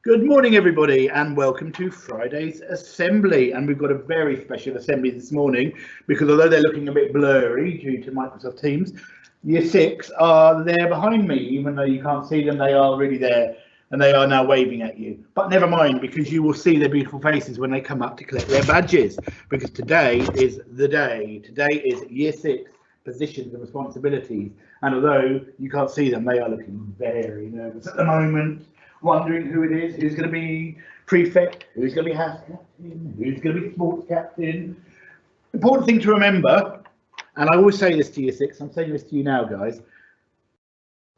Good morning, everybody, and welcome to Friday's assembly. And we've got a very special assembly this morning because although they're looking a bit blurry due to Microsoft Teams, Year 6 are there behind me. Even though you can't see them, they are really there and they are now waving at you. But never mind, because you will see their beautiful faces when they come up to collect their badges, because today is the day. Today is Year 6 positions and responsibilities. And although you can't see them, they are looking very nervous at the moment, wondering who it is, who's going to be prefect, who's going to be house captain, who's going to be sports captain. Important thing to remember, and I always say this to Year 6, I'm saying this to you now, guys,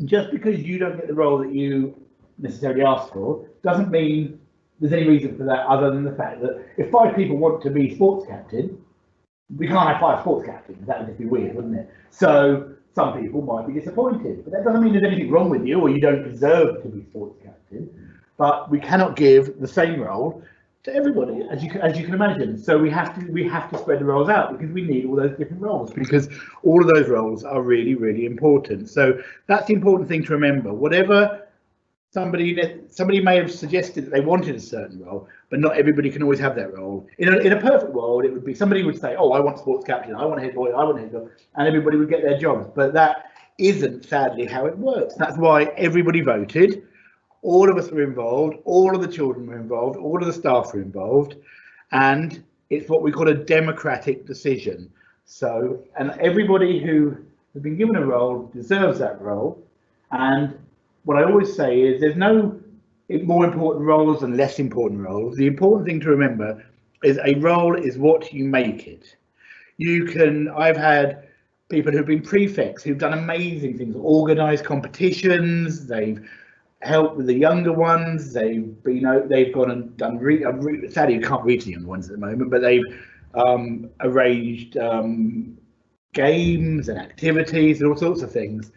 just because you don't get the role that you necessarily asked for, doesn't mean there's any reason for that other than the fact that if 5 people want to be sports captain, we can't have 5 sports captains. That would just be weird, wouldn't it? So some people might be disappointed, but that doesn't mean there's anything wrong with you or you don't deserve to be sports captain. But we cannot give the same role to everybody, as you can imagine. So we have to spread the roles out because we need all those different roles, because all of those roles are really, really important. So that's the important thing to remember. Whatever somebody may have suggested that they wanted a certain role, but not everybody can always have that role. In a perfect world, it would be somebody would say, "Oh, I want sports captain, I want head boy, I want head girl," and everybody would get their jobs. But that isn't sadly how it works. That's why everybody voted. All of us were involved. All of the children were involved. All of the staff were involved, and it's what we call a democratic decision. So, and everybody who has been given a role deserves that role. And what I always say is there's no more important roles and less important roles. The important thing to remember is a role is what you make it. I've had people who've been prefects who've done amazing things, organised competitions, they've helped with the younger ones, they've gone and done, sadly you can't reach the younger ones at the moment, but they've arranged games and activities and all sorts of things.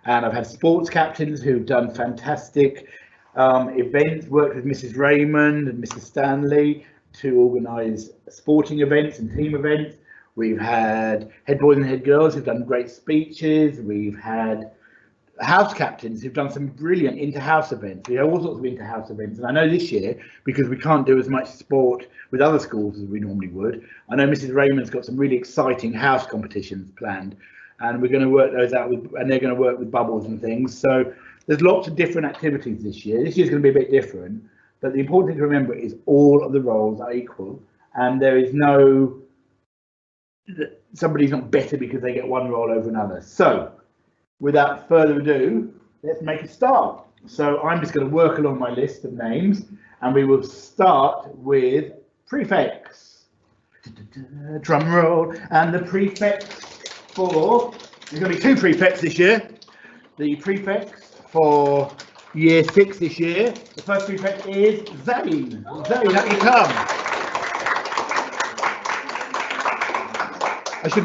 And I've had sports captains who've done fantastic events, worked with Mrs. Raymond and Mrs. Stanley to organise sporting events and team events. We've had head boys and head girls who've done great speeches. We've had house captains who've done some brilliant inter-house events. We have all sorts of inter-house events. And I know this year, because we can't do as much sport with other schools as we normally would, I know Mrs. Raymond's got some really exciting house competitions planned. And we're going to work those out and they're going to work with bubbles and things. So there's lots of different activities this year. This year's going to be a bit different, but the important thing to remember is all of the roles are equal, and there is no somebody's not better because they get one role over another. So without further ado, let's make a start. So I'm just going to work along my list of names, and we will start with prefects. Drum roll, and the prefects. There's going to be 2 prefects this year. The prefects for Year 6 this year. The first prefect is Zane. Zane, up you come.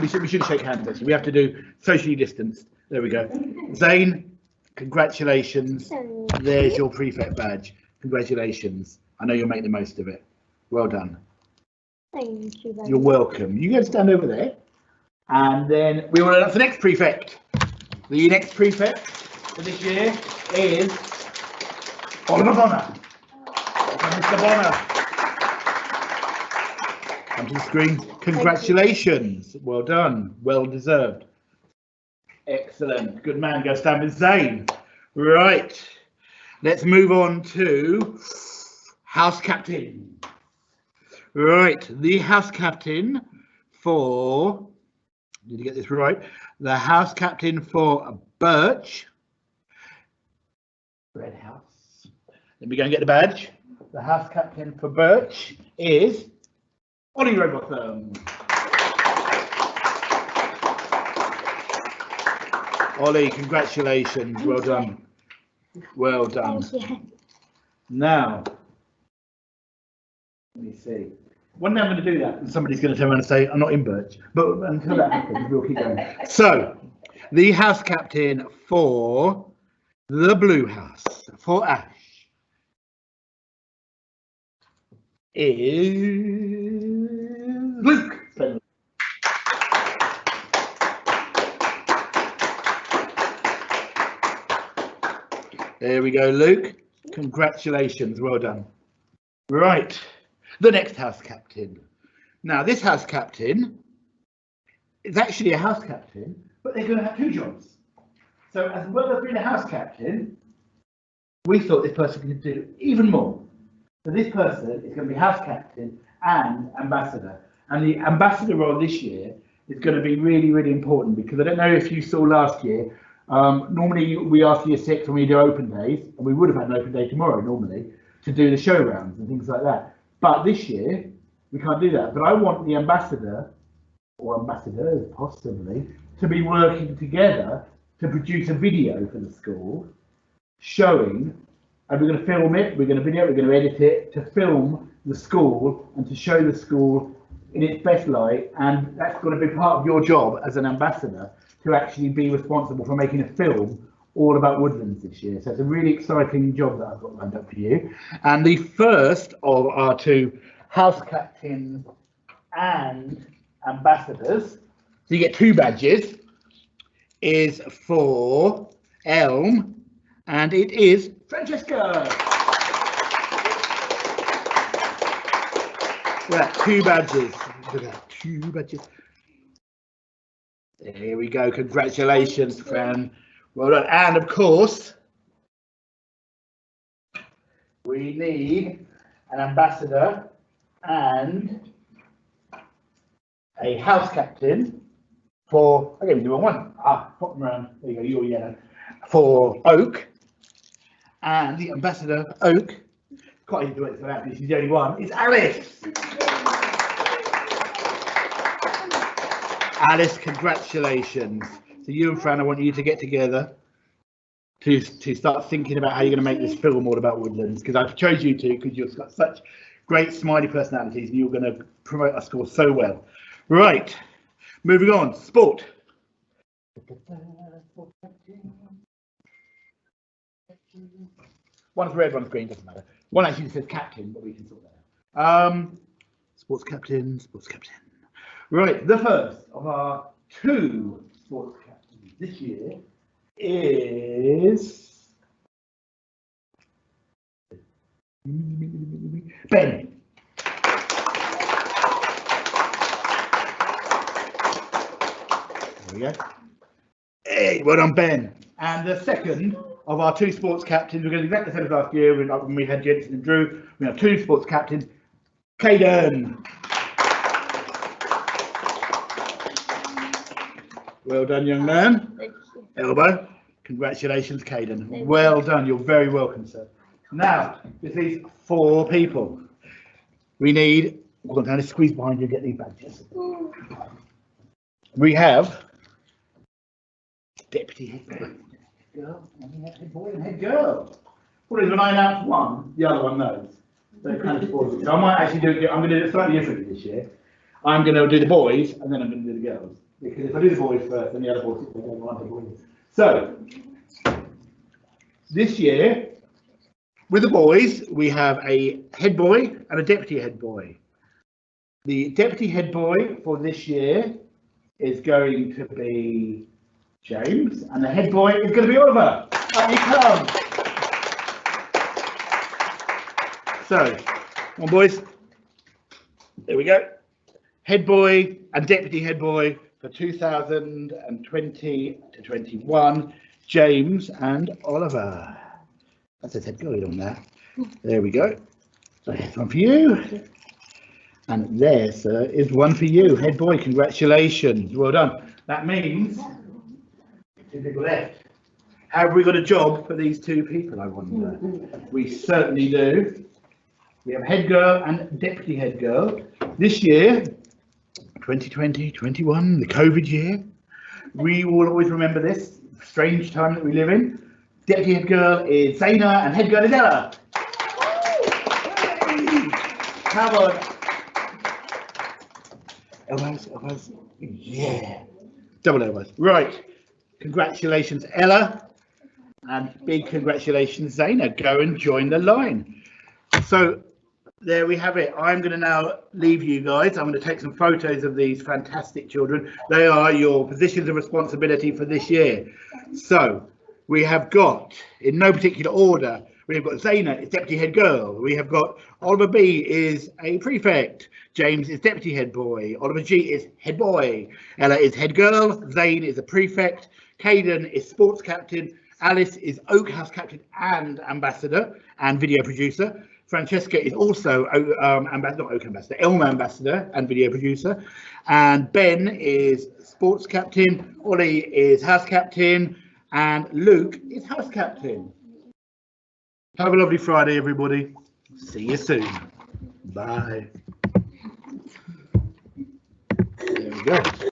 We should shake hands actually. We have to do socially distanced. There we go. Zane, congratulations. There's your prefect badge. Congratulations. I know you'll make the most of it. Well done. Thank you. You're welcome. You go stand over there. And then we will announce the next prefect. The next prefect for this year is Oliver Bonner. Mr. Bonner. Come to the screen. Congratulations. Well done. Well deserved. Excellent. Good man. Go stand with Zane. Right. Let's move on to house captain. Right. The house captain for... Did you get this right? The house captain for Birch. Red House. Let me go and get the badge. The house captain for Birch is Ollie Robotham. Ollie, congratulations. Well done. Well done. Thank you. Now, let me see. One day I'm going to do that and somebody's going to turn around and say, "I'm not in Birch." But until that happens, we'll keep going. So, the house captain for the Blue House, for Ash, is Luke. There we go, Luke. Congratulations, well done. Right, the next house captain. Now, this house captain is actually a house captain, but they're going to have two jobs. So as well as being a house captain, we thought this person could do even more. So this person is going to be house captain and ambassador. And the ambassador role this year is going to be really, really important, because I don't know if you saw last year, normally we ask year 6 when we do open days, and we would have had an open day tomorrow normally, to do the show rounds and things like that. But this year, we can't do that. But I want the ambassador, or ambassadors possibly, to be working together to produce a video for the school showing, and we're going to film it, we're going to video it, we're going to edit it, to film the school and to show the school in its best light. And that's going to be part of your job as an ambassador, to actually be responsible for making a film all about woodlands this year. So it's a really exciting job that I've got lined up for you. And the first of our two house captains and ambassadors, so you get 2 badges, is for Elm, and it is Francesca. Yeah, 2 badges. Look at that, 2 badges. There we go. Congratulations, Fran. Well done. And of course, we need an ambassador and a house captain for, I gave you the wrong one. Pop them around. There you go, you're yellow. For Oak. And the ambassador for Oak, quite easy to do it for that because she's the only one, is Alice. Alice, congratulations. So you and Fran, I want you to get together to start thinking about how you're going to make this film all about woodlands, because I've chose you two because you've got such great smiley personalities and you're going to promote our school so well. Right, moving on, sport. One's red, one's green, doesn't matter. One actually says captain, but we can sort that out. Sports captain, sports captain. Right, the first of our 2 sports captains this year is Ben. There we go. Hey, well done, Ben. And the second of our 2 sports captains, we're going to do exactly the same as last year when we had Jensen and Drew. We have 2 sports captains. Caden. Well done, young man. Thank you. Elbow. Congratulations, Caden. Well done. You're very welcome, sir. Now, this is 4 people. We need, go on down, let's squeeze behind you and get these badges. We have deputy head girl, head boy, and head girl. Well, when I announce one, the other one knows. So it kind of spoils it. So I might actually do it. I'm going to do it slightly differently this year. I'm going to do the boys and then I'm going to do the girls. Because if I do the boys first, then the other boys will go on to boys. So this year, with the boys, we have a head boy and a deputy head boy. The deputy head boy for this year is going to be James, and the head boy is going to be Oliver. Up you come. So, come on, boys. There we go. Head boy and deputy head boy for 2020 to 21, James and Oliver. That says head girl on there. There we go. So here's one for you. And there, sir, is one for you. Head boy, congratulations. Well done. That means 2 people left. Have we got a job for these 2 people, I wonder? We certainly do. We have head girl and deputy head girl. This year, 2020-21, the COVID year, we will always remember this strange time that we live in. Deputy head girl is Zaina and head girl is Ella. Come on. Elbows, elbows. Yeah. Double elbows. Right. Congratulations, Ella. And big congratulations, Zaina. Go and join the line. So there we have it. I'm going to now leave you guys. I'm going to take some photos of these fantastic children. They are your positions of responsibility for this year. So we have got, in no particular order, We've got Zaina is deputy head girl. We have got Oliver B is a prefect. James is deputy head boy. Oliver G is head boy. Ella is head girl. Zane is a prefect. Caden is sports captain. Alice is Oak House captain and ambassador and video producer. Francesca is also not Oak ambassador, Elma ambassador and video producer. And Ben is sports captain. Ollie is house captain. And Luke is house captain. Have a lovely Friday, everybody. See you soon. Bye. There we go.